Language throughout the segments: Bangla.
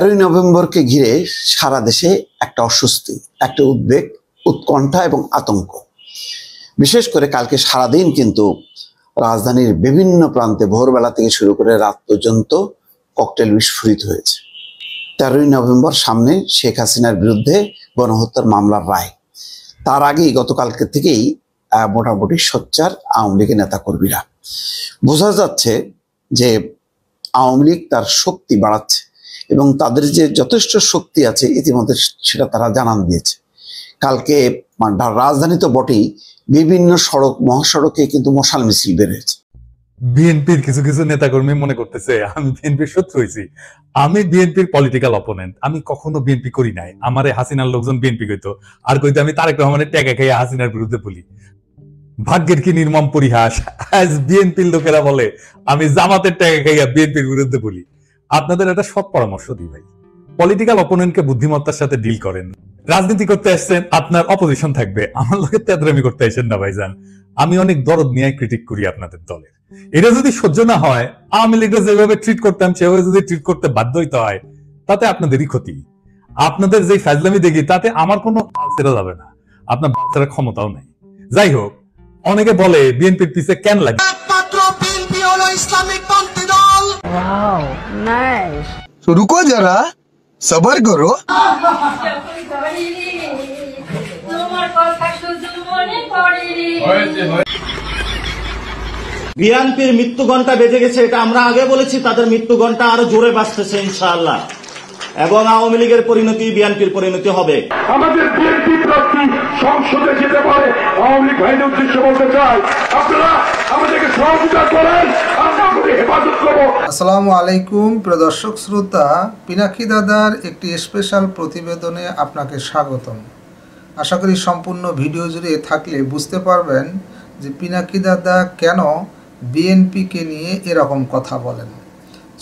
13ই নভেম্বরকে ঘিরে সারা দেশে একটা অস্বস্তি, একটা উদ্বেগ, উৎকণ্ঠা এবং আতঙ্ক। বিশেষ করে কালকে সারাদিন কিন্তু রাজধানীর বিভিন্ন প্রান্তে ভোরবেলা থেকে শুরু করে রাত পর্যন্ত ককটেল বিস্ফোরিত হয়েছে। 13ই নভেম্বর সামনে, শেখ হাসিনার বিরুদ্ধে গণহত্যার মামলার রায়। তার আগেই গতকালকে থেকেই মোটামুটি সোচ্চার আওয়ামী লীগের নেতাকর্মীরা। বোঝা যাচ্ছে যে আওয়ামী লীগ তার শক্তি বাড়াচ্ছে এবং তাদের যে যথেষ্ট শক্তি আছে ইতিমধ্যে সেটা তারা জানান দিয়েছে। কালকে রাজধানী তো বটেই, বিভিন্ন সড়ক মহাসড়কে কিন্তু মশাল মিছিল বের হয়েছে। বিএনপির কিছু কিছু নেতাকর্মী মনে করতেছে আমি বিএনপির শত্রু হয়েছি, আমি বিএনপির পলিটিক্যাল অপোনেন্ট। আমি কখনো বিএনপি করি নাই। আমারে হাসিনার লোকজন বিএনপি কইতো, আর কইতো আমি তারেক রহমানের ট্যাগা খাইয়া হাসিনার বিরুদ্ধে বলি। ভাগ্যের কি নির্মম পরিহাস, আজ বিএনপির লোকেরা বলে আমি জামাতের ট্যাগা খাইয়া বিএনপির বিরুদ্ধে বলি। আপনাদের একটা সৎ পরামর্শ দিই ভাই, পলিটিক্যাল অপোনেন্টকে বুদ্ধিমত্তার সাথে ডিল করেন। রাজনীতি করতে আসছেন, আপনার অপোজিশন থাকবে, আমার লোকে তেদরামি করতে আসেন না ভাইজান। আমি অনেক দরদ নিয়ে ক্রিটিক করি আপনাদের দলের। এটা যদি সহ্য না হয়, আওয়ামী লীগরা যেভাবে ট্রিট করতাম সেভাবে যদি ট্রিট করতে বাধ্য হইতে হয়, তাতে আপনাদেরই ক্ষতি। আপনাদের যে ফাজলামি দেখি তাতে আমার কোনো ছেড়ে যাবে না, আপনার বাচ্চারা ক্ষমতাও নেই। যাই হোক, অনেকে বলে বিএনপির পিছে কেন লাগে। तो रुको जरा, सबर करो। বিএনপির মৃত্যু ঘণ্টা বেজে গেছে, এটা আমরা আগে বলেছি। তাদের মৃত্যু ঘণ্টা আরো জোরে বাজতেছে ইনশাআল্লাহ, এবং আওয়ামী লীগের পরিণতি বিএনপির পরিণতি হবে। আমাদের বিএনপি প্রার্থী সংসদে যেতে পারে। আওয়ামী লীগ ভাইদের উদ্দেশ্যে বলতে চাই, আপনারা আমাদেরকে সহযোগিতা করেন, আমরা আপনাদের হেফাজত করবো। আসসালামু আলাইকুম প্রিয় দর্শক শ্রোতা, পিনাকি দাদার একটি স্পেশাল প্রতিবেদনে আপনাকে স্বাগতম। আশা করি সম্পূর্ণ ভিডিও জুড়ে থাকলে বুঝতে পারবেন যে পিনাকি দাদা কেন বিএনপিকে নিয়ে এরকম কথা বলেন।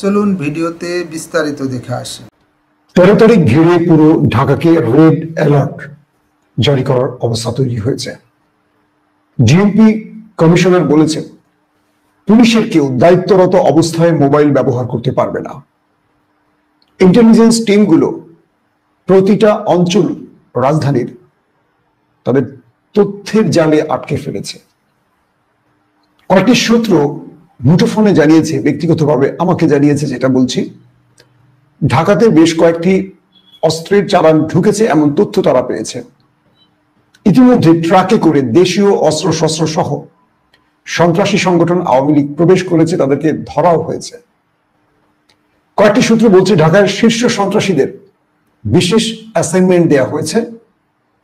চলুন ভিডিওতে বিস্তারিত দেখে আসি। 13 তারিখ ঘিরে পুরো ঢাকাকে রেড অ্যালার্ট জারি করার অবস্থা তৈরি হয়েছে। ডিএমপি কমিশনার বলেছেন, পুলিশের কেউ দায়িত্বরত অবস্থায় মোবাইল ব্যবহার করতে পারবে না। ইন্টেলিজেন্স টিমগুলো প্রতিটা অঞ্চল রাজধানীর তাদের তথ্যের জালে আটকে ফেলেছে। কয়েকটি সূত্র মুঠোফোনে জানিয়েছে, ব্যক্তিগতভাবে আমাকে জানিয়েছে, যেটা বলছি, ঢাকাতে বেশ কয়েকটি অস্ত্রের চালান ঢুকেছে এমন তথ্য তারা পেয়েছে। ইতিমধ্যে ট্রাকে করে দেশীয় অস্ত্রশস্ত্র সহ সন্ত্রাসী সংগঠন আওয়ামী লীগ প্রবেশ করেছে, তাদেরকে ধরাও হয়েছে। কয়েকটি সূত্র বলছে ঢাকার শীর্ষ সন্ত্রাসীদের বিশেষ অ্যাসাইনমেন্ট দেওয়া হয়েছে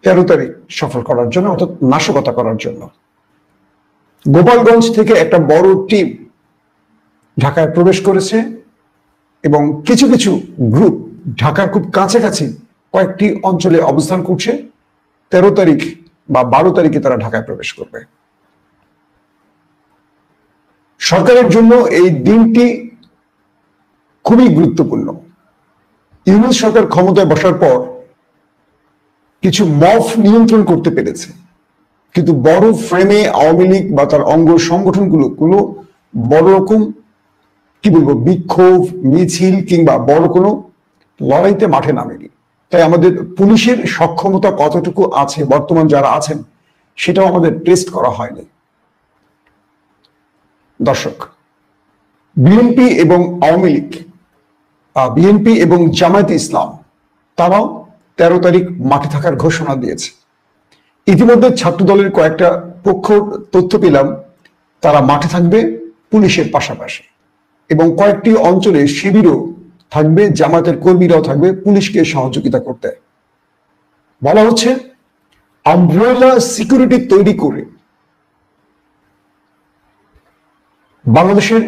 13 তারিখ সফল করার জন্য, অর্থাৎ নাশকতা করার জন্য। গোপালগঞ্জ থেকে একটা বড় টিম ঢাকায় প্রবেশ করেছে এবং কিছু কিছু গ্রুপ ঢাকার খুব কাছাকাছি কয়েকটি অঞ্চলে অবস্থান করছে। 13 তারিখ বা 12 তারিখে তারা ঢাকায় প্রবেশ করবে। সরকারের জন্য এই দিনটি খুবই গুরুত্বপূর্ণ। ইউনূস সরকার ক্ষমতায় বসার পর কিছু মব নিয়ন্ত্রণ করতে পেরেছে, কিন্তু বড় ফ্রেমে আওয়ামী লীগ বা তার অঙ্গ সংগঠনগুলো কোনো বড় রকম কি বলবো বিক্ষোভ মিছিল কিংবা বড় কোনো লড়াইতে মাঠে নামেনি। তাই আমাদের পুলিশের সক্ষমতা কতটুকু আছে বর্তমান যারা আছেন সেটাও আমাদের টেস্ট করা হয়নি। দর্শক, বিএনপি এবং আওয়ামী লীগ, বিএনপি এবং জামায়াতে ইসলাম তারাও 13 তারিখ মাঠে থাকার ঘোষণা দিয়েছে। ইতিমধ্যে ছাত্র দলের কয়েকটা পক্ষ তথ্য পেলাম, তারা মাঠে থাকবে পুলিশের পাশাপাশি, এবং কয়েকটি অঞ্চলে শিবিরও থাকবে, জামায়াতের কর্মীরাও থাকবে পুলিশকে সহযোগিতা করতে। বলা হচ্ছে আমব্রেলা সিকিউরিটি তৈরি করে বাংলাদেশের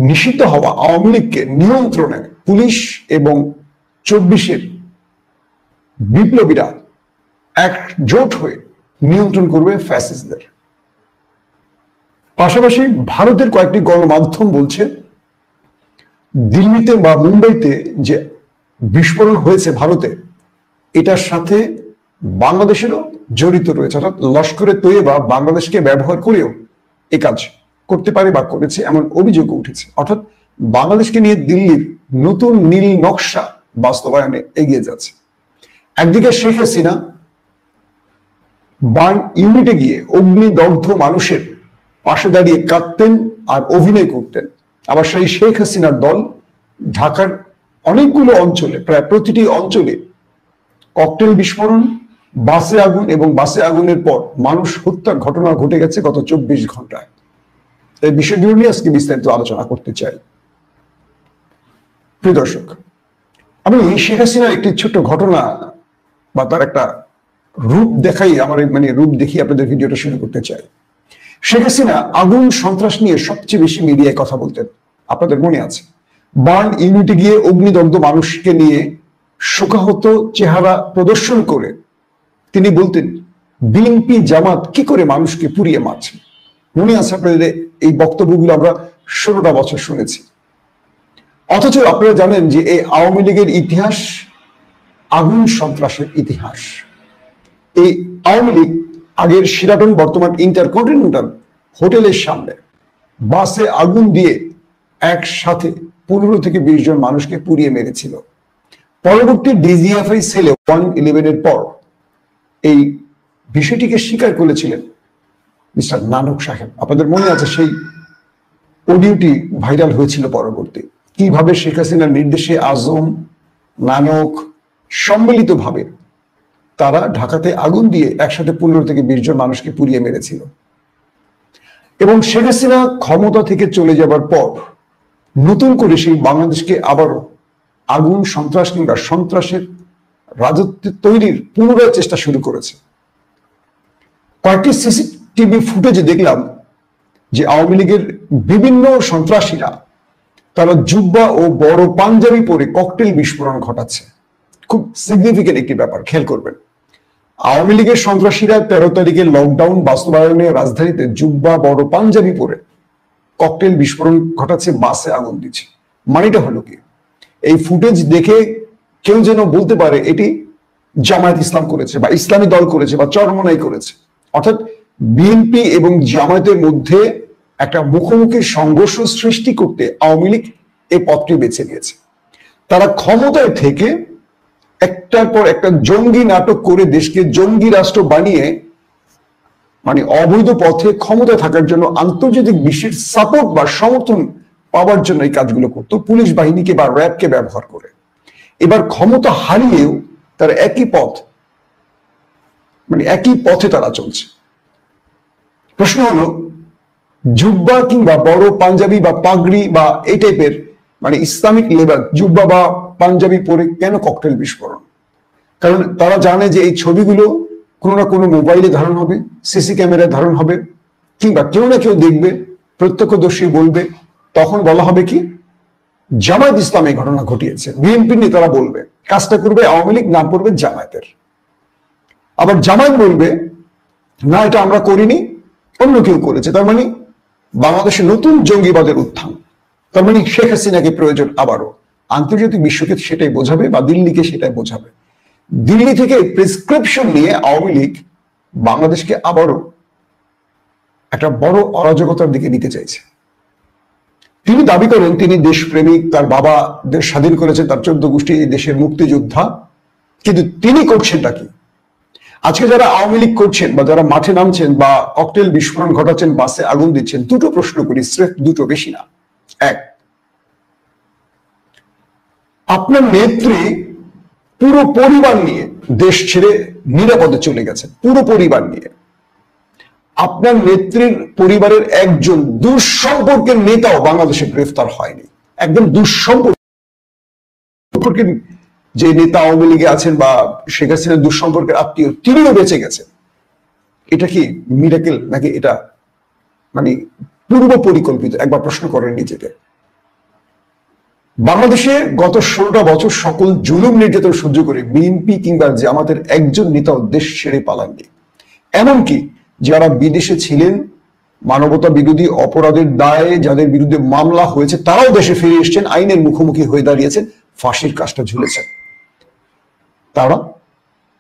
নিষিদ্ধ হওয়া আওয়ামী লীগকে নিয়ন্ত্রণে পুলিশ এবং 24-এর বিপ্লবীরা একজোট হয়ে নিয়ন্ত্রণ করবে ফ্যাসিস্টদের। পাশাপাশি ভারতের কয়েকটি গণমাধ্যম বলছে দিল্লিতে বা মুম্বাইতে যে বিস্ফোরণ হয়েছে ভারতে, এটার সাথে বাংলাদেশেরও জড়িত রয়েছে, অর্থাৎ লস্করে তৈয়বা বাংলাদেশকে ব্যবহার করেও এ কাজ করতে পারে বা করেছে এমন অভিযোগ উঠেছে। অর্থাৎ বাংলাদেশকে নিয়ে দিল্লির নতুন নীল নকশা বাস্তবায়নে এগিয়ে যাচ্ছে। একদিকে শেখ হাসিনা বার্ন ইউনিটে গিয়ে অগ্নিদগ্ধ মানুষের পাশে দাঁড়িয়ে কাঁদতেন আর অভিনয় করতেন, আবার সেই শেখ হাসিনার দল ঢাকার অনেকগুলো অঞ্চলে, প্রায় প্রতিটি অঞ্চলে ককটেল বিস্ফোরণ, বাসে আগুন এবং বাসে আগুনের পর মানুষ হত্যার ঘটনা ঘটে গেছে গত 24 ঘন্টায়। এই বিষয়গুলো নিয়ে আজকে বিস্তারিত আলোচনা করতে চাই। প্রিয় দর্শক, আমি শেখ হাসিনার একটি ছোট্ট ঘটনা বা তার একটা রূপ দেখাই, আমার রূপ দেখিয়ে আপনাদের ভিডিওটা শুরু করতে চাই। শেখ হাসিনা আগুন সন্ত্রাস নিয়ে সবচেয়ে বেশি মিডিয়ায় কথা বলতেন, আপনাদের মনে আছে। বার্ন ইউনিটে গিয়ে অগ্নিদগ্ধ মানুষকে নিয়ে শোকাহত চেহারা প্রদর্শন করে তিনি বলতেন, বিএনপি জামাত কি করে মানুষকে পুড়িয়ে মারছে। মনে আছে আপনাদের এই বক্তব্যগুলো আমরা 16টা বছর শুনেছি। অথচ আপনারা জানেন যে এই আওয়ামী লীগের ইতিহাস আগুন সন্ত্রাসের ইতিহাস। এই আওয়ামী লীগ আগের শিরাটন বর্তমান ইন্টারকন্টিনেন্টাল হোটেলের সামনে বাসে আগুন দিয়ে একসাথে 15 থেকে 20 জন মানুষকে পুড়িয়ে মেরেছিল। পরবর্তী ডিজিএফআই সেলে 111-এর পর এই বিষয়টিকে স্বীকার করেছিলেন মিস্টার নানক সাহেব। আপনাদের মনে আছে সেই অডিওটি ভাইরাল হয়েছিল পরবর্তী, কিভাবে শেখ হাসিনার নির্দেশে আজম, নানক সম্মিলিতভাবে তারা ঢাকাতে আগুন দিয়ে একসাথে 15 থেকে 20 জন মানুষকে পুড়িয়ে মেরেছিল। এবং শেখ হাসিনা ক্ষমতা থেকে চলে যাবার পর নতুন করে সেই বাংলাদেশকে আবারও আগুন সন্ত্রাস কিংবা সন্ত্রাসের রাজত্ব তৈরির পুনরায় চেষ্টা শুরু করেছে। কয়েকটি সিসিটিভি ফুটেজে দেখলাম যে আওয়ামী লীগের বিভিন্ন সন্ত্রাসীরা তারা জুব্বা ও বড় পাঞ্জাবি পরে ককটেল বিস্ফোরণ ঘটাচ্ছে। খুব সিগনিফিকেন্ট একটি ব্যাপার, খেয়াল করবেন। আওয়ামী লীগের সন্ত্রাসীরা 13 তারিখে লকডাউন বাস্তবায়নে রাজধানীতে জুব্বা বড় পাঞ্জাবি পরে ককটেল বিস্ফোরণ ঘটাচ্ছে, বাসে আগুন দিচ্ছে। মানেটা হলো কি, এই ফুটেজ দেখে কেউ যেন বলতে পারে এটি জামায়াত ইসলাম করেছে বা ইসলামী দল করেছে বা চরমনাই করেছে। অর্থাৎ বিএনপি এবং জামায়াতের মধ্যে একটা মুখোমুখি সংঘর্ষ সৃষ্টি করতে আওয়ামী লীগ এই পথটি বেছে নিয়েছে। তারা ক্ষমতায় থেকে একটার পর একটা জঙ্গি নাটক করে দেশকে জঙ্গি রাষ্ট্র বানিয়ে অবৈধ পথে ক্ষমতায় থাকার জন্য আন্তর্জাতিক বিশ্বের সাপোর্ট বা সমর্থন পাওয়ার জন্য এই কাজগুলো করতো, পুলিশ বাহিনীকে বা র্যাবকে ব্যবহার করে। এবার ক্ষমতা হারিয়েও তারা একই পথে তারা চলছে। প্রশ্ন হলো, জুব্বা কিংবা বড় পাঞ্জাবি বা পাগড়ি বা এই টাইপের ইসলামিক লেবাস জুব্বা বা পাঞ্জাবি পরে কেন ককটেল বিস্ফোরণ? কারণ তারা জানে যে এই ছবিগুলো কোনো না কোনো মোবাইলে ধারণ হবে, সিসি ক্যামেরায় ধারণ হবে, কিংবা কেউ না কেউ দেখবে, প্রত্যক্ষদর্শী বলবে, তখন বলা হবে কি জামায়াত ইসলাম এই ঘটনা ঘটিয়েছে। বিএনপি নেতারা বলবে, কাজটা করবে আওয়ামী লীগ, নাম করবে জামায়াতের। আবার জামায়াত বলবে না, এটা আমরা করিনি, অন্য কেউ করেছে। তার মানে বাংলাদেশে নতুন জঙ্গিবাদের উত্থান। তার মানে শেখ হাসিনাকে প্রয়োজন আবারও। আন্তর্জাতিক বিশ্বকে সেটাই বোঝাবে বা দিল্লিকে সেটাই বোঝাবে। দিল্লি থেকে প্রেসক্রিপশন নিয়ে আওয়ামী লীগ বাংলাদেশকে আবারও একটা বড় অরাজকতার দিকে নিতে চাইছে। তিনি দাবি করেন তিনি দেশপ্রেমিক, তার বাবা দেশ স্বাধীন করেছেন, তার 14 গোষ্ঠী এই দেশের মুক্তিযোদ্ধা। কিন্তু তিনি করছেনটা কি? আজকে যারা আওয়ামী লীগ করছেন বা যারা মাঠে নামছেন বা ককটেল বিস্ফোরণ ঘটাচ্ছেন, বাসে আগুন দিচ্ছেন, দুটো প্রশ্ন করি, স্রেফ দুটো, বেশি না। এক, আপনার নেত্রী পুরো পরিবার নিয়ে দেশ ছেড়ে নিরাপদে চলে গেছেন, পুরো পরিবার নিয়ে। আপনার নেত্রীর পরিবারের একজন দুঃসম্পর্কের নেতাও বাংলাদেশে গ্রেফতার হয়নি। একদম দুঃসম্পর্কের যে নেতা আওয়ামী লীগে আছেন বা শেখ হাসিনার দুঃসম্পর্কের আত্মীয়, তিনিও বেঁচে গেছেন। এটা কি মিরাকেল নাকি এটা পূর্ব পরিকল্পিত? একবার প্রশ্ন করেন নিজেকে। বাংলাদেশে গত 16টা বছর সকল জুলুম নির্যাতন সহ্য করে বিএনপি কিংবা জামাতের একজন নেতাও দেশ ছেড়ে পালাননি। এমনকি যারা বিদেশে ছিলেন, মানবতা বিরোধী অপরাধের দায়ে যাদের বিরুদ্ধে মামলা হয়েছে, তারাও দেশে ফিরে এসেছেন, আইনের মুখোমুখি হয়ে দাঁড়িয়েছেন, ফাঁসির কাজটা ঝুলেছেন। তারা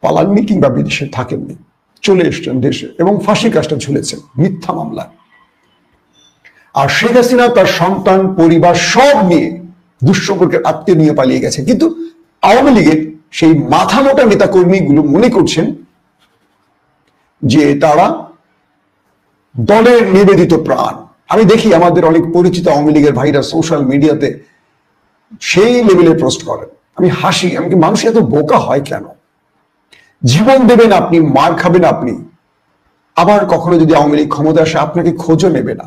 পালাননি কিংবা বিদেশে থাকেননি, চলে এসছেন দেশে এবং ফাঁসির কাজটা ঝুলেছেন মিথ্যা মামলা। আর শেখ হাসিনা তার সন্তান, পরিবার সব নিয়ে দুঃসম্পর্কের আত্মীয় নিয়ে পালিয়ে গেছে। কিন্তু আওয়ামী লীগের সেই মাথা মোটা নেতা কর্মীগুলো মনে করছেন যে তারা দলের নিবেদিত প্রাণ। আমি দেখি আমাদের অনেক পরিচিত আওয়ামী লীগের ভাইরা সোশ্যাল মিডিয়াতে সেই লেভেলে পোস্ট করেন, আমি হাসি। আমি মানুষ এত বোকা হয় কেন? জীবন দেবেন আপনি, মার খাবেন আপনি, আবার কখনো যদি আওয়ামী লীগ ক্ষমতা আসে আপনাকে খোঁজও নেবে না।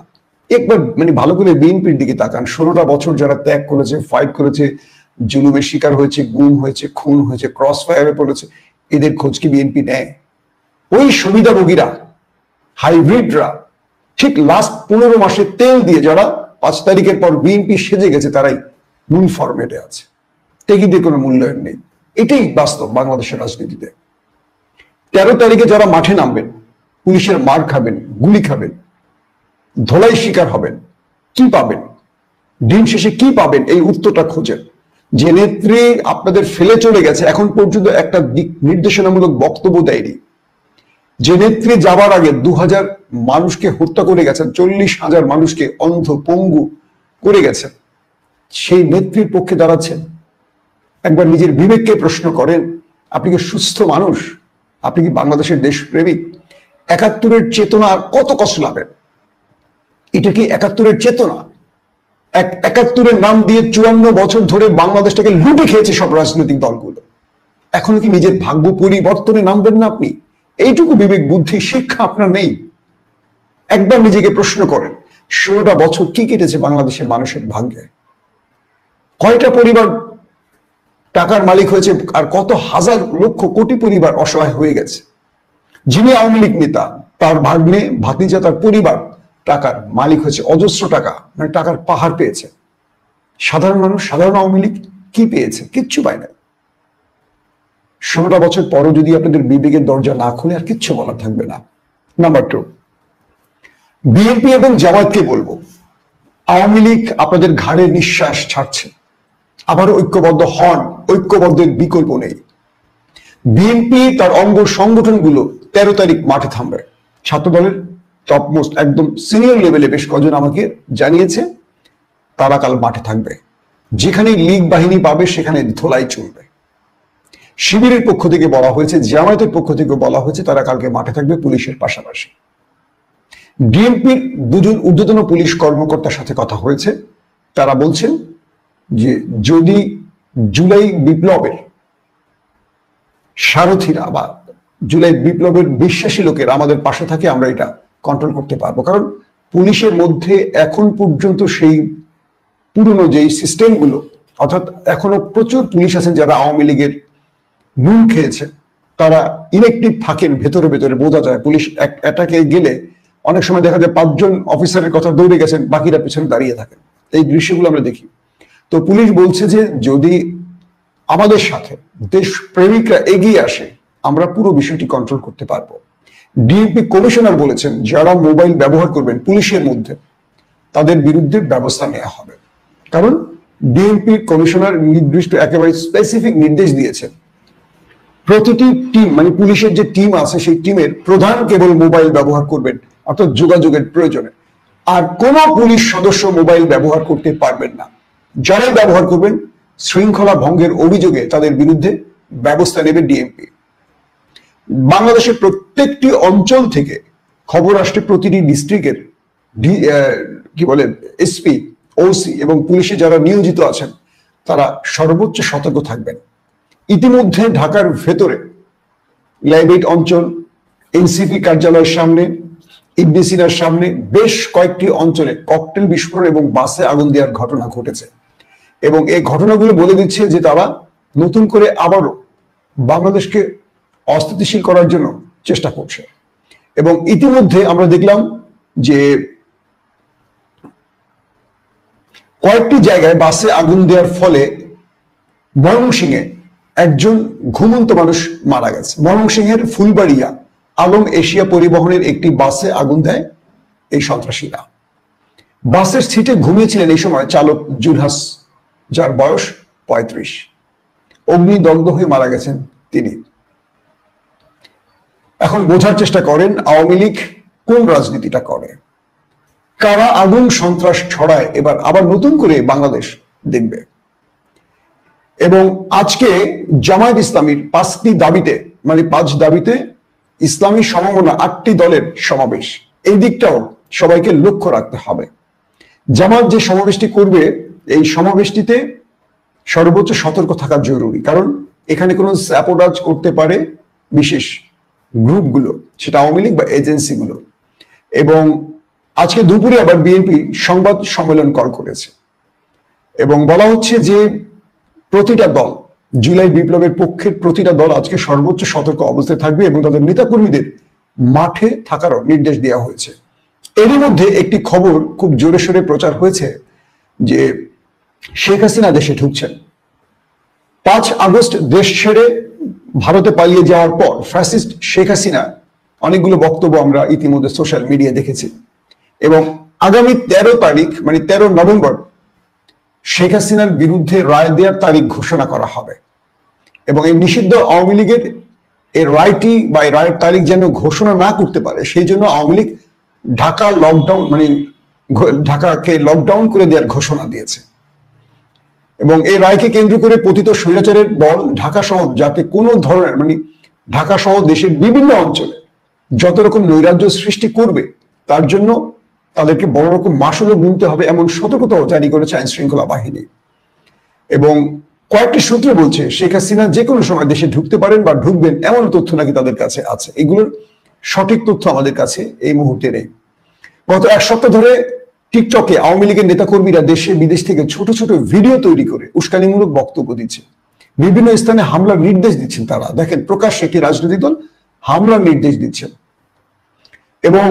একবার ভালো করে বিএনপির দিকে তাকান। 16টা বছর যারা ত্যাগ করেছে, ফাইট করেছে, জুলুমের শিকার হয়েছে, গুম হয়েছে, খুন হয়েছে, ক্রস ফায়ারে পড়েছে, এদের খোঁজ কি বিএনপি নেয়? ওই সুবিধাভোগীরা, হাইব্রিডরা, ঠিক লাস্ট 15 মাসে তেল দিয়ে যারা 5 তারিখের পর বিএনপি সেজে গেছে, তারাই মূল ফরম্যাটে আছে। টেকিদের কোনো মূল্যায়ন নেই। এটাই বাস্তব বাংলাদেশের রাজনীতিতে। 13 তারিখে যারা মাঠে নামবেন, পুলিশের মার খাবেন, গুলি খাবেন, ধোলাই শিকার হবেন, কি পাবেন? দিন শেষে কি পাবেন? এই উত্তরটা খোঁজেন। যে নেত্রী আপনাদের ফেলে চলে গেছে, এখন পর্যন্ত একটা দিক নির্দেশনামূলক বক্তব্য দেয়নি। যে নেত্রী যাবার আগে 2000 মানুষকে হত্যা করে গেছেন, 40,000 মানুষকে অন্ধ পঙ্গু করে গেছেন, সেই নেত্রীর পক্ষে দাঁড়াচ্ছেন? একবার নিজের বিবেককে প্রশ্ন করেন। আপনি কি সুস্থ মানুষ? আপনি কি বাংলাদেশের দেশপ্রেমিক? 71-এর চেতনা আর কত কষ্ট লাগবে? এটা কি 71-এর চেতনা? 71-এর নাম দিয়ে 54 বছর ধরে বাংলাদেশটাকে লুটে খেয়েছে সব রাজনৈতিক দলগুলো। এখন কি নিজের ভাগ্য পরিবর্তনে নামবেন না আপনি? এইটুকু বিবেক বুদ্ধি শিক্ষা আপনার নেই? একবার নিজেকে প্রশ্ন করেন, 16টা বছর কি কেটেছে বাংলাদেশের মানুষের ভাগ্যে? কয়টা পরিবার টাকার মালিক হয়েছে, আর কত হাজার লক্ষ কোটি পরিবার অসহায় হয়ে গেছে? যিনি আওয়ামী লীগ নেতা, তার ভাগ্নে, ভাতিজা, তার পরিবার টাকার মালিক হয়েছে, অজস্র টাকা, টাকার পাহাড় পেয়েছে। সাধারণ মানুষ, সাধারণ আওয়ামী লীগ কি পেয়েছে? কিচ্ছু পায় না। 16টা বছর পরও যদি আপনাদের বিবেকের দরজা না খুলে, আর কিচ্ছু বলার থাকবে না। নাম্বার 2, বিএনপি এবং জামায়াতকে বলবো, আওয়ামী লীগ আপনাদের ঘাড়ে নিঃশ্বাস ছাড়ছে। আবারও ঐক্যবদ্ধ হন, ঐক্যবদ্ধের বিকল্প নেই। বিএনপি তার অঙ্গ সংগঠনগুলো 13 তারিখ মাঠে থামবে। ছাত্র দলের টপমোস্ট একদম সিনিয়র লেভেলে বেশ কজন আমাকে জানিয়েছে তারা কাল মাঠে থাকবে। যেখানে লীগ বাহিনী পাবে সেখানে ধোলাই চলবে। শিবিরের পক্ষ থেকে বলা হয়েছে, জামায়াতের পক্ষ থেকে বলা হয়েছে তারা কালকে মাঠে থাকবে পুলিশের পাশাপাশি। ডিএমপির 2জন ঊর্ধ্বতন পুলিশ কর্মকর্তার সাথে কথা হয়েছে। তারা বলছেন যে যদি জুলাই বিপ্লবের সারথীরা বা জুলাই বিপ্লবের বিশ্বাসী লোকের আমাদের পাশে থাকে, আমরা এটা কন্ট্রোল করতে পারবো। কারণ পুলিশের মধ্যে এখন পর্যন্ত সেই পুরনো যেই সিস্টেমগুলো, অর্থাৎ এখনো প্রচুর পুলিশ আছেন যারা আওয়ামী লীগের নুন খেয়েছে, তারা ইনএক্টিভ থাকেন। ভেতরে ভেতরে বোঝা যায়। পুলিশ অ্যাটাকে গেলে অনেক সময় দেখা যায় 5 জন অফিসারের কথা দৌড়ে গেছেন, বাকিরা পেছনে দাঁড়িয়ে থাকেন। এই দৃশ্যগুলো আমরা দেখি। তো পুলিশ বলছে যে যদি আমাদের সাথে দেশ প্রেমিকরা এগিয়ে আসে, আমরা পুরো বিষয়টি কন্ট্রোল করতে পারবো। ডিএমপি কমিশনার বলেছেন যারা মোবাইল ব্যবহার করবেন পুলিশের মধ্যে, তাদের বিরুদ্ধে ব্যবস্থা নেওয়া হবে। কারণ ডিএমপি কমিশনার নির্দিষ্ট একেবারে স্পেসিফিক নির্দেশ দিয়েছেন, প্রতিটি টিম পুলিশের যে টিম আছে সেই টিমের প্রধান কেবল মোবাইল ব্যবহার করবেন, অর্থাৎ যোগাযোগের প্রয়োজনে। আর কোন পুলিশ সদস্য মোবাইল ব্যবহার করতে পারবেন না। যারাই ব্যবহার করবেন শৃঙ্খলা ভঙ্গের অভিযোগে তাদের বিরুদ্ধে ব্যবস্থা নেবে ডিএমপি। বাংলাদেশের প্রত্যেকটি অঞ্চল থেকে খবর আসছে, প্রতিটি ডিস্ট্রিক্টের এসপি, ওসি এবং পুলিশে যারা নিয়োজিত আছেন তারা সর্বোচ্চ সতর্ক থাকবেন। ইতিমধ্যে ঢাকার ভেতরে লাইব্রেরি অঞ্চল, এনসিপি কার্যালয়ের সামনে, ইবনে সিনার সামনে বেশ কয়েকটি অঞ্চলে ককটেল বিস্ফোরণ এবং বাসে আগুন দেওয়ার ঘটনা ঘটেছে। এবং এই ঘটনাগুলো বলে দিচ্ছে যে তারা নতুন করে আবারও বাংলাদেশকে অস্থিতিশীল করার জন্য চেষ্টা করছে। এবং ইতিমধ্যে আমরা দেখলাম যে কয়েকটি জায়গায় বাসে আগুন দেওয়ার ফলে ময়মনসিংহে একজন ঘুমন্ত মানুষ মারা গেছে। ময়মনসিংহের ফুলবাড়িয়া আলম এশিয়া পরিবহনের একটি বাসে আগুন দেয় এই সন্ত্রাসীরা। বাসের সিটে ঘুমিয়েছিলেন এই সময় চালক জুলহাস, যার বয়স 35। অগ্নিদগ্ধ হয়ে মারা গেছেন তিনি। এখন বোঝার চেষ্টা করেন আওয়ামী লীগ কোন রাজনীতিটা করে, কারা আগুন সন্ত্রাস ছড়ায় এবার আবার নতুন করে বাংলাদেশ দেখবে। এবং আজকে জামায়াত ইসলামীর 5টি দাবিতে, মানে 5 দাবিতে ইসলামী সমমনা 8টি দলের সমাবেশ, এই দিকটাও সবাইকে লক্ষ্য রাখতে হবে। জামাত যে সমাবেশটি করবে, এই সমাবেশটিতে সর্বোচ্চ সতর্ক থাকা জরুরি, কারণ এখানে কোনো স্যাবোটাজ করতে পারে বিশেষ গ্রুপগুলো, সেটা আওয়ামী লীগ বা এজেন্সিগুলো। এবং আজকে দুপুরে আবার বিএনপি সংবাদ সম্মেলন করেছে এবং বলা হচ্ছে যে প্রতিটা দল, জুলাই বিপ্লবের পক্ষের প্রতিটা দল আজকে সর্বোচ্চ সতর্ক অবস্থায় থাকবে এবং তাদের নেতাকর্মীদের মাঠে থাকারও নির্দেশ দেওয়া হয়েছে। এরই মধ্যে একটি খবর খুব জোরে সোরে প্রচার হয়েছে যে শেখ হাসিনা দেশে ঢুকছেন। 5 আগস্ট দেশ ছেড়ে ভারতে পালিয়ে যাওয়ার পর ফ্যাসিস্ট শেখ হাসিনা অনেকগুলো বক্তব্য আমরা ইতিমধ্যে সোশ্যাল মিডিয়া দেখেছি এবং আগামী 13 তারিখ মানে 13 নভেম্বর শেখ হাসিনার বিরুদ্ধে রায় দেওয়ার তারিখ ঘোষণা করা হবে এবং এই নিষিদ্ধ আওয়ামী লীগের এই রায়টি বা এই রায়ের তারিখ যেন ঘোষণা না করতে পারে সেই জন্য আওয়ামী লীগ ঢাকা লকডাউন মানে ঢাকাকে লকডাউন করে দেওয়ার ঘোষণা দিয়েছে। এবং এই রায়কে কেন্দ্র করে পতিত স্বৈরাচারের দল ঢাকা সহ যাতে কোনো ধরনের মানে ঢাকা সহ দেশের বিভিন্ন অঞ্চলে যত রকম নৈরাজ্য সৃষ্টি করবে তার জন্য তাদেরকে বড় রকম মাশুলও গুনতে হবে এমন সতর্কতাও জারি করেছে আইন শৃঙ্খলা বাহিনী। এবং কয়েকটি সূত্র বলছে শেখ হাসিনা যে কোনো সময় দেশে ঢুকতে পারেন বা ঢুকবেন এমন তথ্য নাকি তাদের কাছে আছে। এগুলোর সঠিক তথ্য আমাদের কাছে এই মুহূর্তে নেই। গত 1 সপ্তাহ ধরে টিকটকে আওয়ামী লীগের নেতাকর্মীরা দেশে বিদেশ থেকে ছোট ছোট ভিডিও তৈরি করে উস্কানিমূলক বক্তব্য দিচ্ছে, বিভিন্ন স্থানে হামলার নির্দেশ দিচ্ছেন। তারা দেখেন প্রকাশ্যে একটি রাজনৈতিক দল হামলার নির্দেশ দিচ্ছেন এবং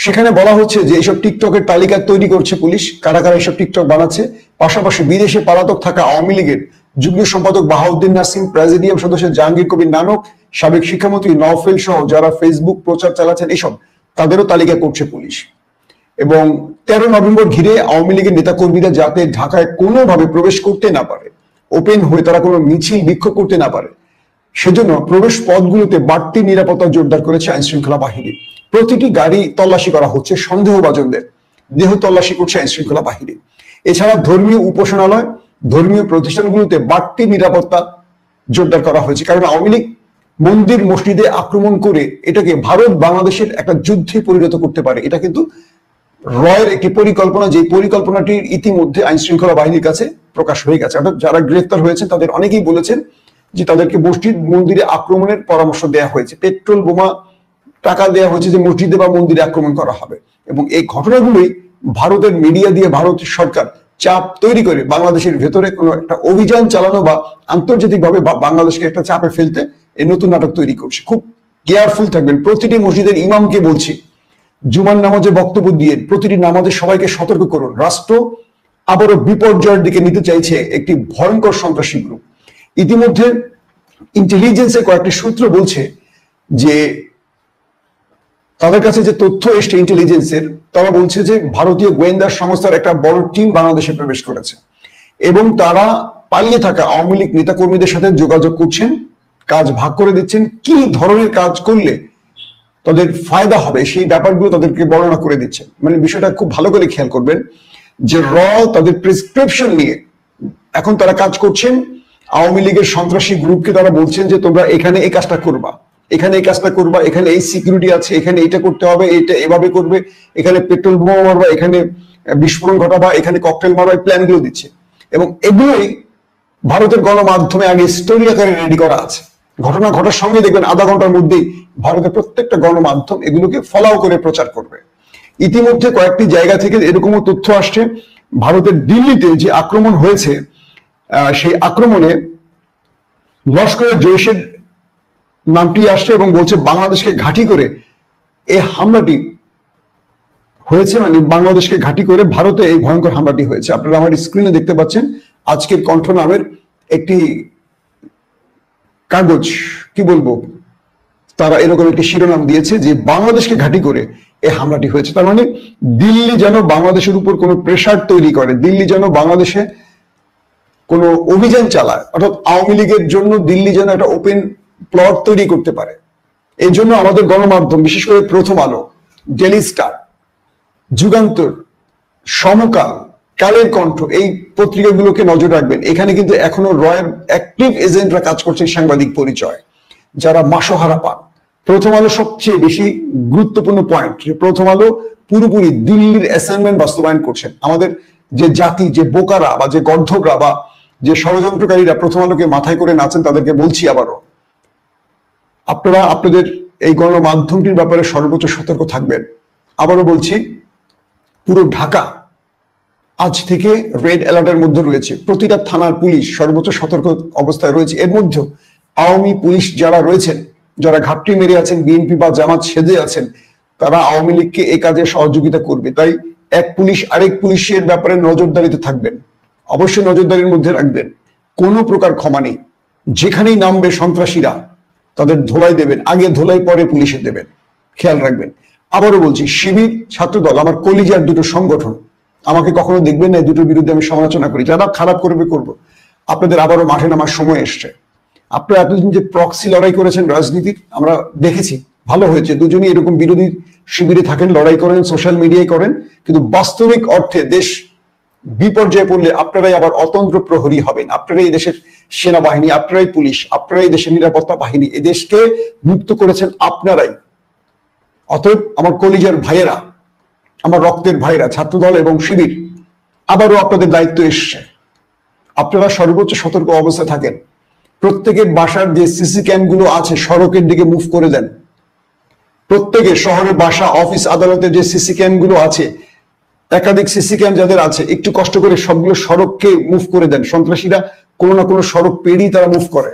সেখানে বলা হচ্ছে যে এইসব টিকটকের তালিকা তৈরি করছে পুলিশ, কারা কারা এইসব টিকটক বানাচ্ছে। পাশাপাশি বিদেশে পলাতক থাকা আওয়ামী লীগের যুগ্ম সম্পাদক বাহাউদ্দিন নাসিম, প্রেসিডিয়াম সদস্য জাহাঙ্গীর কবির নানক, সাবেক শিক্ষামন্ত্রী নওফেল সহ যারা ফেসবুক প্রচার চালাচ্ছেন এইসব তাদেরও তালিকা করছে পুলিশ। এবং 13 নভেম্বর ঘিরে আওয়ামী লীগের নেতাকর্মীরা যাতে ঢাকায় কোনোভাবে প্রবেশ করতে না পারে, ওপেন হয়ে তারা কোনো মিছিল বিক্ষোভ করতে না পারে, সেজন্য প্রবেশ পথগুলোতে বাড়তি নিরাপত্তা জোরদার করেছে আইন শৃঙ্খলা বাহিনী। প্রতিটি গাড়ি তল্লাশি করা হচ্ছে, সন্দেহভাজনদের দেহ তল্লাশি করছে আইন শৃঙ্খলা বাহিনী। এছাড়া ধর্মীয় উপাসনালয়, ধর্মীয় প্রতিষ্ঠানগুলোতে বাড়তি নিরাপত্তা জোরদার করা হয়েছে, কারণ আওয়ামী লীগ মন্দির মসজিদে আক্রমণ করে এটাকে ভারত বাংলাদেশের একটা যুদ্ধে পরিণত করতে পারে। এটা কিন্তু রয়ের একটি পরিকল্পনা, যে পরিকল্পনাটির ইতিমধ্যে আইন শৃঙ্খলা বাহিনীর কাছে প্রকাশ হয়ে গেছে। অর্থাৎ যারা গ্রেফতার হয়েছেন তাদের অনেকেই বলেছেন যে তাদেরকে মসজিদ মন্দিরে আক্রমণের পরামর্শ দেওয়া হয়েছে, পেট্রোল বোমা টাকা দেওয়া হয়েছে যে মসজিদে বা মন্দিরে আক্রমণ করা হবে। এবং এই ঘটনাগুলোই ভারতের মিডিয়া দিয়ে ভারতের সরকার চাপ তৈরি করে বাংলাদেশের ভেতরে কোনো একটা অভিযান চালানো বা আন্তর্জাতিকভাবে বাংলাদেশকে একটা চাপে ফেলতে এই নতুন নাটক তৈরি করছে। খুব কেয়ারফুল থাকবেন। প্রতিটি মসজিদের ইমামকে বলছি, জুমার নামাজে বক্তব্য দিয়ে প্রতিটি নামাজে সবাইকে সতর্ক করুন, রাষ্ট্র আবারও বিপর্যয়ের দিকে নিতে চাইছে একটি ভয়ঙ্কর সন্ত্রাসী গ্রুপ। ইতিমধ্যে ইন্টেলিজেন্সের কয়েকটি সূত্র বলছে যে তাদের কাছে যে তথ্য এসছে ইন্টেলিজেন্সের, তারা বলছে যে ভারতীয় গোয়েন্দা সংস্থার একটা বড় টিম বাংলাদেশে প্রবেশ করেছে এবং তারা পালিয়ে থাকা আওয়ামী লীগ নেতাকর্মীদের সাথে যোগাযোগ করছেন, কাজ ভাগ করে দিচ্ছেন, কি ধরনের কাজ করলে তাদের ফায়দা হবে সেই ব্যাপারগুলো তাদেরকে বর্ণনা করে দিচ্ছেন। মানে বিষয়টা খুব ভালো করে খেয়াল করবেন যে তাদের প্রেসক্রিপশন নিয়ে এখন তারা কাজ করছেন। আওয়ামী লীগের সন্ত্রাসী গ্রুপকে তারা বলছেন যে তোমরা এখানে এই কাজটা করবা, এখানে এই কাজটা করবা, এখানে এই সিকিউরিটি আছে, এখানে এটা করতে হবে, এটা এভাবে করবে, এখানে পেট্রোল বোমা মারবা, এখানে বিস্ফোরণ ঘটাবা, এখানে ককটেল মারবা, এই প্ল্যানগুলো দিচ্ছে। এবং এগুলোই ভারতের গণমাধ্যমে আগে স্টোরি আকারে রেডি করা আছে। ঘটনা ঘটার সঙ্গে দেখবেন আধা ঘন্টার মধ্যেই ভারতের প্রত্যেকটা গণমাধ্যম এগুলোকে ফলাও করে প্রচার করবে। ইতিমধ্যে কয়েকটি জায়গা থেকে এরকমও তথ্য আসছে, ভারতের দিল্লিতে যে আক্রমণ হয়েছে সেই আক্রমণে লস্করে জৈশের নামটি আসছে এবং বলছে বাংলাদেশকে ঘাঁটি করে এই হামলাটি হয়েছে, মানে বাংলাদেশকে ঘাঁটি করে ভারতে এই ভয়ঙ্কর হামলাটি হয়েছে। আপনারা আমার স্ক্রিনে দেখতে পাচ্ছেন আজকের কণ্ঠ নামের একটি কাগজ, কি বলবো, তারা এরকম একটি শিরোনাম দিয়েছে যে বাংলাদেশকে ঘাঁটি করে এই হামলাটি হয়েছে। তার মানে দিল্লি যেন বাংলাদেশের উপর কোনো প্রেসার তৈরি করে, দিল্লি যেন বাংলাদেশে কোনো অভিযান চালায়, অর্থাৎ আওয়ামী লীগের জন্য দিল্লি যেন একটা ওপেন প্লট তৈরি করতে পারে। এই জন্য আমাদের গণমাধ্যম, বিশেষ করে প্রথম আলো, ডেইলি স্টার, যুগান্তর, সমকাল, কালের কণ্ঠ, এই পত্রিকাগুলোকে নজর রাখবেন। এখানে কিন্তু এখনো রয়ের অ্যাক্টিভ এজেন্টরা কাজ করছে, সাংবাদিক পরিচয়, যারা মাসোহারা পান। প্রথম আলো সবচেয়ে বেশি গুরুত্বপূর্ণ পয়েন্ট, প্রথম আলো পুরোপুরি দিল্লির অ্যাসাইনমেন্ট বাস্তবায়ন করছেন। আমাদের যে জাতি, যে বোকারা বা যে গর্ধবরা বা যে ষড়যন্ত্রকারীরা প্রথম আলোকে মাথায় করে নাচেন, তাদেরকে বলছি আবারও, আপনারা আপনাদের এই গণমাধ্যমটির ব্যাপারে সর্বোচ্চ সতর্ক থাকবেন। আবারও বলছি, পুরো ঢাকা আজ থেকে রেড অ্যালার্টের মধ্যে রয়েছে। প্রতিটা থানার পুলিশ সর্বোচ্চ সতর্ক অবস্থায় রয়েছে। এর মধ্যে আওয়ামী পুলিশ যারা রয়েছেন, যারা ঘাপটি মেরে আছেন, বিএনপি বা জামাত সেজে আছেন, তারা আওয়ামী লীগকে এই কাজে সহযোগিতা করবে। তাই এক পুলিশ আরেক পুলিশের ব্যাপারে নজরদারিতে থাকবেন, অবশ্যই নজরদারির মধ্যে রাখবেন। কোনো প্রকার ক্ষমা নেই। যেখানেই নামবে সন্ত্রাসীরা, তাদের ধোলাই দেবেন, আগে ধোলাই পরে পুলিশে দেবেন, খেয়াল রাখবেন। আবারও বলছি, শিবির, ছাত্রদল আমার কলিজার দুটো সংগঠন, আমাকে কখনো দেখবেন না দুটোর বিরুদ্ধে আমি সমালোচনা করি। যারা খারাপ করবে করব, আপনাদের আবারও মাঠে নামার সময় এসছে। আপনারা এতদিন যে প্রক্সি লড়াই করেছেন রাজনীতির, আমরা দেখেছি, ভালো হয়েছে। দুজনই এরকম বিরোধী শিবিরে থাকেন, লড়াই করেন, সোশ্যাল মিডিয়ায় করেন, কিন্তু বাস্তবিক অর্থে দেশ বিপর্যয়ে পড়লে আপনারাই আবার অতন্ত্র প্রহরী হবেন। আপনারাই দেশের সেনাবাহিনী, আপনারাই পুলিশ, আপনারাই দেশের নিরাপত্তা বাহিনী। এই দেশকে মুক্ত করেছেন আপনারাই। অতএব আমার কলিজার ভাইয়েরা, আমার রক্তের ভাইরা, ছাত্রদল এবং শিবির, আবারও আপনাদের দায়িত্ব এসছে। আপনারা সর্বোচ্চ সতর্ক অবস্থায় থাকেন। প্রত্যেকের বাসার যে সিসি ক্যাম গুলো আছে সড়কের দিকে মুভ করে দেন। প্রত্যেকের শহরের বাসা, অফিস, আদালতের যে সিসি ক্যাম গুলো আছে, একাধিক সিসি ক্যাম যাদের আছে, একটু কষ্ট করে সবগুলো সড়ককে মুভ করে দেন। সন্ত্রাসীরা কোনো না কোনো সড়ক পেরিয়ে তারা মুভ করে,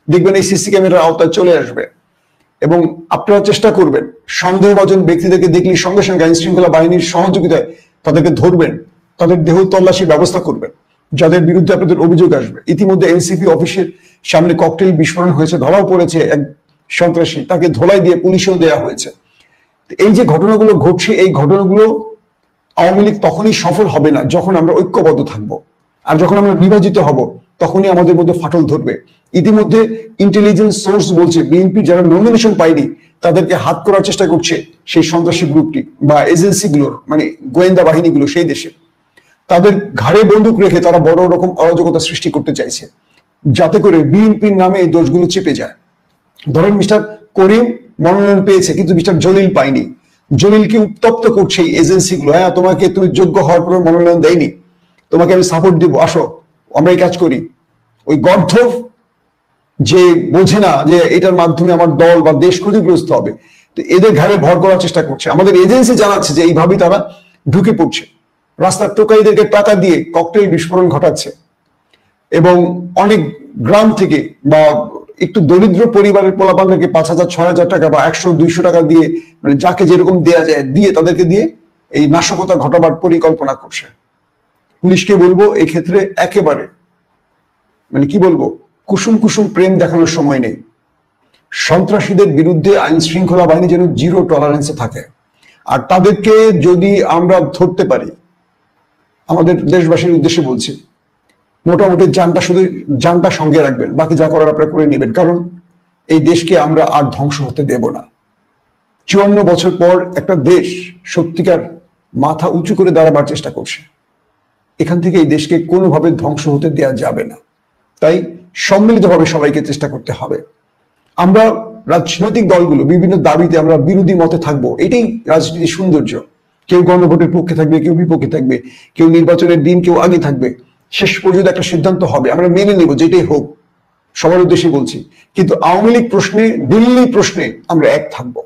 দেখবেন এই সিসি ক্যামেরার আওতায় চলে আসবে। এবং আপনারা চেষ্টা করবেন, সন্দেহভাজন ব্যক্তিদেরকে দেখলে সঙ্গে সঙ্গে আইন শৃঙ্খলা বাহিনীর সহযোগিতায় তাদেরকে ধরবেন, তাদের দেহ তল্লাশির ব্যবস্থা করবেন, যাদের বিরুদ্ধে আপনাদের অভিযোগ আসবে। ইতিমধ্যে এনসিপি অফিসের সামনে ককটেল বিস্ফোরণ হয়েছে, ধরাও পড়েছে এক সন্ত্রাসী, তাকে ধোলাই দিয়ে পুলিশেও দেওয়া হয়েছে। এই যে ঘটনাগুলো ঘটছে, এই ঘটনাগুলো আওয়ামী লীগ তখনই সফল হবে না যখন আমরা ঐক্যবদ্ধ থাকবো। আর যখন আমরা বিভাজিত হব, তখনই আমাদের মধ্যে ফাটল ধরবে। ইতিমধ্যে ইন্টেলিজেন্স সোর্স বলছে, বিএনপি যারা নমিনেশন পায়নি তাদেরকে হাত করার চেষ্টা করছে সেই সন্ত্রাসী গ্রুপটি বা এজেন্সিগুলোর, মানে গোয়েন্দা বাহিনীগুলো সেই দেশে। তাদের ঘাড়ে বন্দুক রেখে তারা বড় রকম অরাজকতা সৃষ্টি করতে চাইছে, যাতে করে বিএনপির নামে এই দোষগুলো চেপে যায়। ধরেন মিস্টার করিম মনোনয়ন পেয়েছে, কিন্তু মিস্টার জলিল পায়নি। জলিলকে উত্তপ্ত করছে এই এজেন্সিগুলো। হ্যাঁ, তুমি যোগ্য হওয়ার পর মনোনয়ন দেয়নি, তোমাকে আমি সাপোর্ট দিব, আসো আমরা এই কাজ করি। ওই গর্ধব যে বোঝে না যে এটার মাধ্যমে আমার দল বা দেশ ক্ষতিগ্রস্ত হবে, তো এদের ঘাড়ে ভর করার চেষ্টা করছে। আমাদের এজেন্সি জানাচ্ছে যে এইভাবেই তারা ঢুকে পড়ছে, রাস্তার টোকাইদেরকে টাকা দিয়ে ককটেল বিস্ফোরণ ঘটাচ্ছে এবং অনেক গ্রাম থেকে বা একটু দরিদ্র পরিবারের পোলাপানদেরকে 5,000, 6,000 টাকা বা 100, 200 টাকা দিয়ে, মানে যাকে যেরকম দেয়া যায় দিয়ে তাদেরকে দিয়ে এই নাশকতা ঘটাবার পরিকল্পনা করছে। পুলিশকে বলবো এই ক্ষেত্রে একেবারে, মানে কি বলবো, কুসুম কুসুম প্রেম দেখানোর সময় নেই। সন্ত্রাসীদের বিরুদ্ধে আইন শৃঙ্খলা বাহিনী যেন জিরো টলারেন্সে থাকে। আর তাদেরকে যদি আমরা ধরতে পারি, আমাদের দেশবাসীর উদ্দেশ্যে বলছি, মোটামুটি জানটা সঙ্গে রাখবেন, বাকি যা করার আপনারা করে নেবেন। কারণ এই দেশকে আমরা আর ধ্বংস হতে দেব না। 54 বছর পর একটা দেশ সত্যিকার মাথা উঁচু করে দাঁড়াবার চেষ্টা করছে। এখান থেকে এই দেশকে কোনোভাবে ধ্বংস হতে দেওয়া যাবে না। তাই সম্মিলিতভাবে সবাইকে চেষ্টা করতে হবে। আমরা রাজনৈতিক দলগুলো বিভিন্ন দাবিতে আমরা বিরোধী মতে থাকবো, এটাই রাজনীতির সৌন্দর্য। কেউ গণভোটের পক্ষে থাকবে, কেউ বিপক্ষে থাকবে, কেউ নির্বাচনের দিন, কেউ আগে থাকবে। শেষ পর্যন্ত একটা সিদ্ধান্ত হবে, আমরা মেনে নেব, যেটাই হোক, সবার উদ্দেশ্যে বলছি। কিন্তু আওয়ামী লীগ প্রশ্নে, দিল্লি প্রশ্নে আমরা এক থাকব।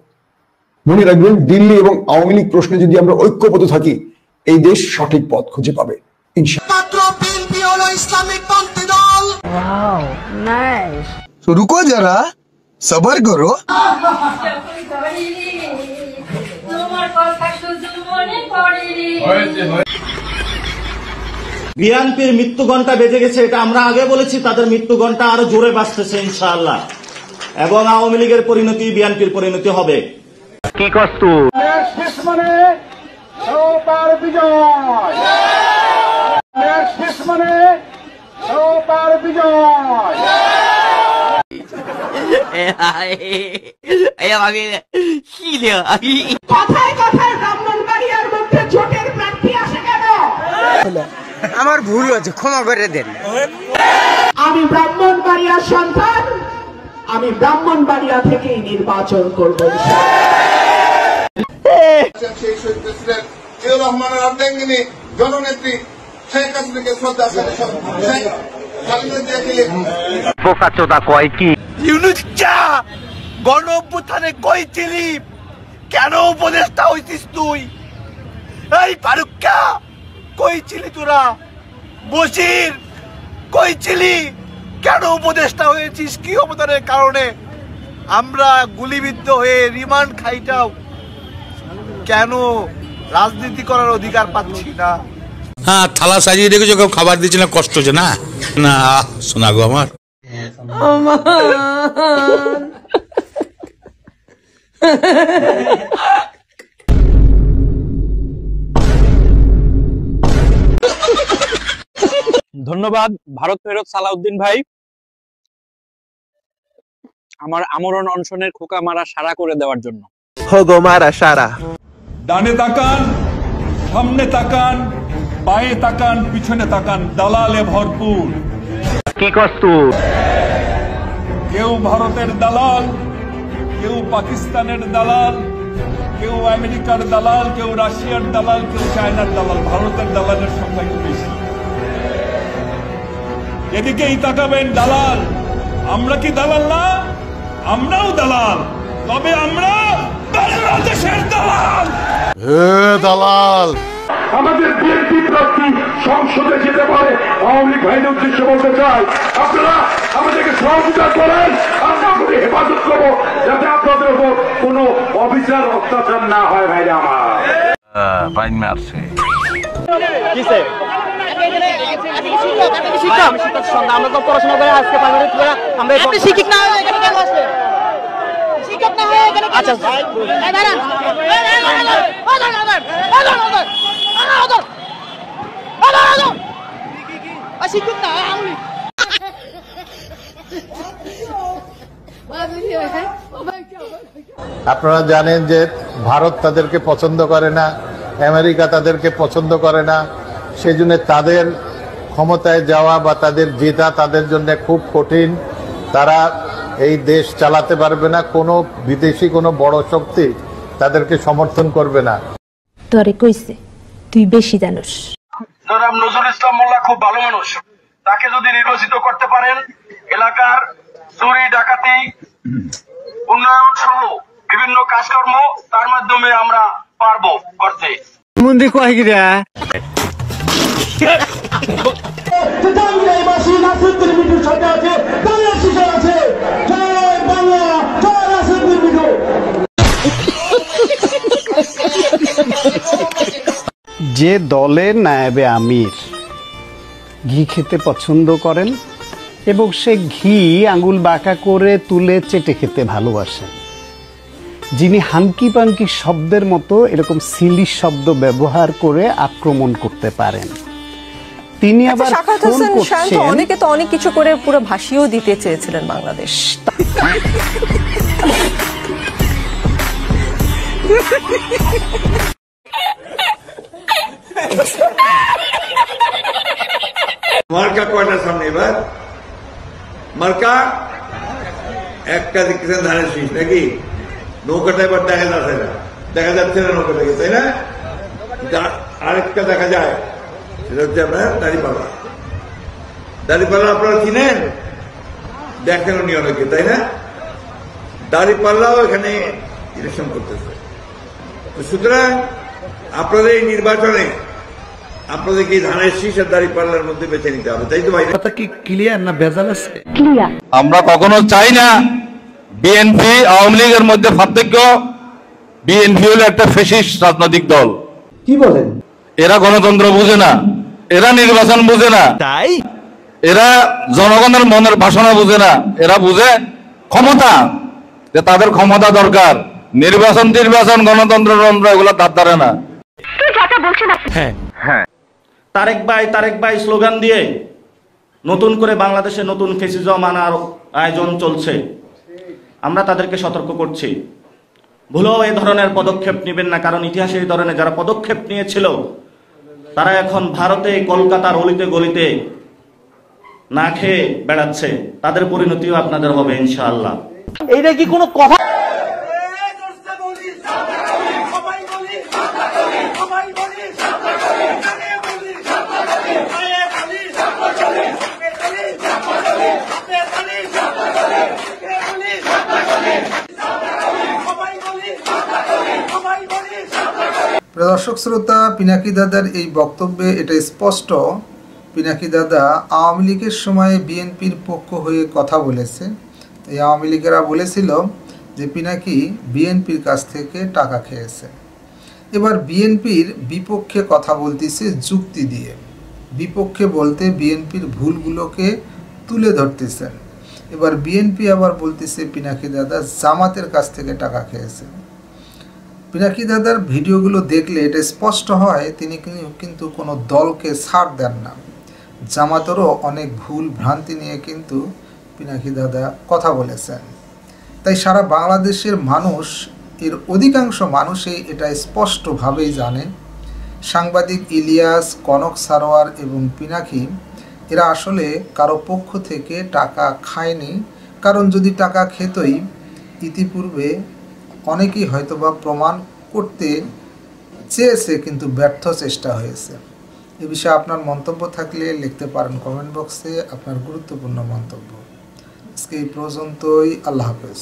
মনে রাখবেন, দিল্লি এবং আওয়ামী লীগ প্রশ্নে যদি আমরা ঐক্যবদ্ধ থাকি, এই দেশ সঠিক পথ খুঁজে পাবে ইনশাআল্লাহ। तो रुको जरा, सबर करो। বিএনপির মৃত্যু ঘণ্টা বেজে গেছে, এটা আমরা আগে বলেছি। তাদের মৃত্যু ঘণ্টা আরো জোরে বাজতেছে ইনশাআল্লাহ। এবং আওয়ামী লীগের পরিণতি বিএনপির পরিণতি হবে। কি কষ্ট কথায় কথায় ব্রাহ্মণবাড়িয়ার মধ্যে জোটের প্রার্থী আসে কেন? আমার ভুল হয়েছে, ক্ষমা করে দেন। আমি ব্রাহ্মণবাড়িয়ার সন্তান, আমি ব্রাহ্মণবাড়িয়া থেকেই নির্বাচন করব। সেই শহীদ প্রেসিডেন্ট জিয়াউর রহমানের অর্ধাঙ্গিনী জননেত্রী শেখ হাসিনাকে শ্রদ্ধা বোকাচোদা কয় কি? ইউনুস চা গণ অভ্যুত্থানে কই ছিলি? কেন উপদেষ্টা হইছিস তুই? এই ফারুক্কা কই ছিলি তোরা? বশির কই ছিলি? কেন উপদেষ্টা হয়েছিস? কি অবদানের কারণে আমরা গুলিবিদ্ধ হয়ে রিমান্ড খাইটাও কেন রাজনীতি করার অধিকার পাচ্ছি না? হ্যাঁ, থালা সাজিয়ে রেখেছো, কেউ খাবার দিচ্ছে না, কষ্ট হচ্ছে না? না শোনা গো আমার। ধন্যবাদ ভারত ফেরত সালাউদ্দিন ভাই, আমার আমরণ অনশনের খোকা মারা সারা করে দেওয়ার জন্য। হোগো মারা সারা। ডানে তাকান, সামনে তাকান, বাঁয়ে তাকান, পিছনে তাকান, দালালে ভরপুর। কি কষ্ট? কেউ ভারতের দালাল, কেউ পাকিস্তানের দালাল, কেউ আমেরিকার দালাল, কেউ রাশিয়ার দালাল, কেউ চায়নার দালাল। ভারতের দালালের সংখ্যা একটু বেশি। এদিকেই তাকাবেন দালাল। আমরা কি দালাল না? আমরাও দালাল, তবে আমরা বাংলাদেশের দালাল। দালাল আমাদের বিএনপি প্রার্থী সংসদে যেতে পারে। আওয়ামী লীগ ভাইদের উদ্দেশ্যে বলতে চাই, আপনারা আমাদেরকে সহযোগিতা করেন, আমরা আপনাদের হেফাজত করবো, যাতে আপনাদের উপর কোনো অবিচার অত্যাচার না হয়। ভাইরা আমার বাইন মারছে আমরা তো পড়াশোনা করে আজকে আমরা শিক্ষিত না হয়ে এখানে কেন আসলে? শিক্ষিত না হয়ে এখানে আচ্ছা শিক্ষিত না আপনারা জানেন যে ভারত তাদেরকে পছন্দ করে না, আমেরিকা তাদেরকে পছন্দ করে না, সেজন্য তাদের ক্ষমতায় যাওয়া বা তাদের জেতা তাদের জন্য খুব কঠিন। তারা এই দেশ চালাতে পারবে না, কোনো বিদেশি কোনো বড় শক্তি তাদেরকে সমর্থন করবে না। তোরে কইছে তুই বেশি জানোস। জনাব নজরুল ইসলাম মোল্লা খুব ভালো মানুষ, তাকে যদি নির্বাচিত করতে পারেন, এলাকার চুরি ডাকাতি উন্নয়ন সহ বিভিন্ন কাজকর্ম তার মাধ্যমে আমরা পারবো করতে। মন্দির কয় গিরা যে দলের নায়েবে আমির ঘি খেতে পছন্দ করেন এবং সে ঘি আঙ্গুল বাঁকা করে তুলে চেটে খেতে ভালোবাসেন, যিনি হানকি পাঙ্কি শব্দের মতো এরকম সিলি শব্দ ব্যবহার করে আক্রমণ করতে পারেন, তিনি আবার ফোন করছেন। অনেকে তো অনেক কিছু করে পুরো ভাষিয়েও দিতে চেয়েছিলেন বাংলাদেশ। মার্কা কয়টার সামনে এবার? মার্কা একটা দেখতেছেন ধানের শীষ নাকি? নৌকাটা এবার দেখা যাচ্ছে না, দেখা যাচ্ছে না নৌকাটাকে, তাই না? আরেকটা দেখা যায়, সেটা হচ্ছে আপনার দাঁড়িপাল্লা। দাঁড়িপাল্লা আপনারা চিনেন, দেখেন উনি অনেকে, তাই না? দাঁড়িপাল্লাও এখানে ইলেকশন করতেছে। সুতরাং আপনাদের এই নির্বাচনে আপনাদেরকে ধানের শীষ আর দাঁড়িপাল্লার মধ্যে বেছে নিতে হবে, তাই তো ভাই? কথা কি ক্লিয়ার না ভেজাল আছে? ক্লিয়ার। আমরা কখনো চাই না বিএনপি আওয়ামী লীগের মধ্যে পার্থক্য। বিএনপি হলো একটা ফ্যাসিস্ট রাজনৈতিক দল। কি বলেন? এরা গণতন্ত্র বুঝে না, এরা নির্বাচন বুঝে না, তাই এরা জনগণের মনের বাসনা বুঝে না, এরা বুঝে ক্ষমতা, যে তাদের ক্ষমতা দরকার। নির্বাচন গণতন্ত্র এগুলো তার দ্বারা না। হ্যাঁ হ্যাঁ, তারেক ভাই স্লোগান দিয়ে নতুন করে বাংলাদেশে নতুন ফ্যাসিজম আনার আয়োজন চলছে। আমরা তাদেরকে সতর্ক করছি, ভুলেও এই ধরনের পদক্ষেপ নেবেন না, কারণ ইতিহাসে এই ধরনের যারা পদক্ষেপ নিয়েছিল তারা এখন ভারতে কলকাতার অলিতে গলিতে না খেয়ে বেড়াচ্ছে, তাদের পরিণতিও আপনাদের হবে ইনশাআল্লাহ। এইটা কি কোনো কথা? দর্শক শ্রোতা, পিনাকি দাদার এই বক্তব্যে এটা স্পষ্ট পিনাকি দাদা আওয়ামী লীগের সময় বিএনপির পক্ষ হয়ে কথা বলেছে। এই আওয়ামী লীগেরা বলেছিল যে পিনাকি বিএনপির কাছ থেকে টাকা খেয়েছে। এবার বিএনপির বিপক্ষে কথা বলতেছে যুক্তি দিয়ে, বিপক্ষে বলতে বিএনপির ভুলগুলোকে তুলে ধরতেছেন। এবার বিএনপি আবার বলতেছে পিনাকি দাদা জামাতের কাছ থেকে টাকা খেয়েছে। পিনাকি দাদার ভিডিওগুলো দেখলে এটা স্পষ্ট হয় তিনি কিন্তু কোনো দলকে ছাড় দেন না। জামাতেরও অনেক ভুল ভ্রান্তি নিয়ে কিন্তু পিনাকি দাদা কথা বলেছেন। তাই সারা বাংলাদেশের মানুষ, এর অধিকাংশ মানুষই এটা স্পষ্টভাবেই জানে সাংবাদিক ইলিয়াস, কনক সারোয়ার এবং পিনাকি এরা আসলে কারো পক্ষ থেকে টাকা খায়নি। কারণ যদি টাকা খেতই ইতিপূর্বে অনেকেই হয়তোবা প্রমাণ করতে চেয়েছে, কিন্তু ব্যর্থ চেষ্টা হয়েছে। এ বিষয়ে আপনার মন্তব্য থাকলে লিখতে পারেন কমেন্ট বক্সে আপনার গুরুত্বপূর্ণ মন্তব্য। আজকে এই পর্যন্তই। আল্লাহ হাফেজ।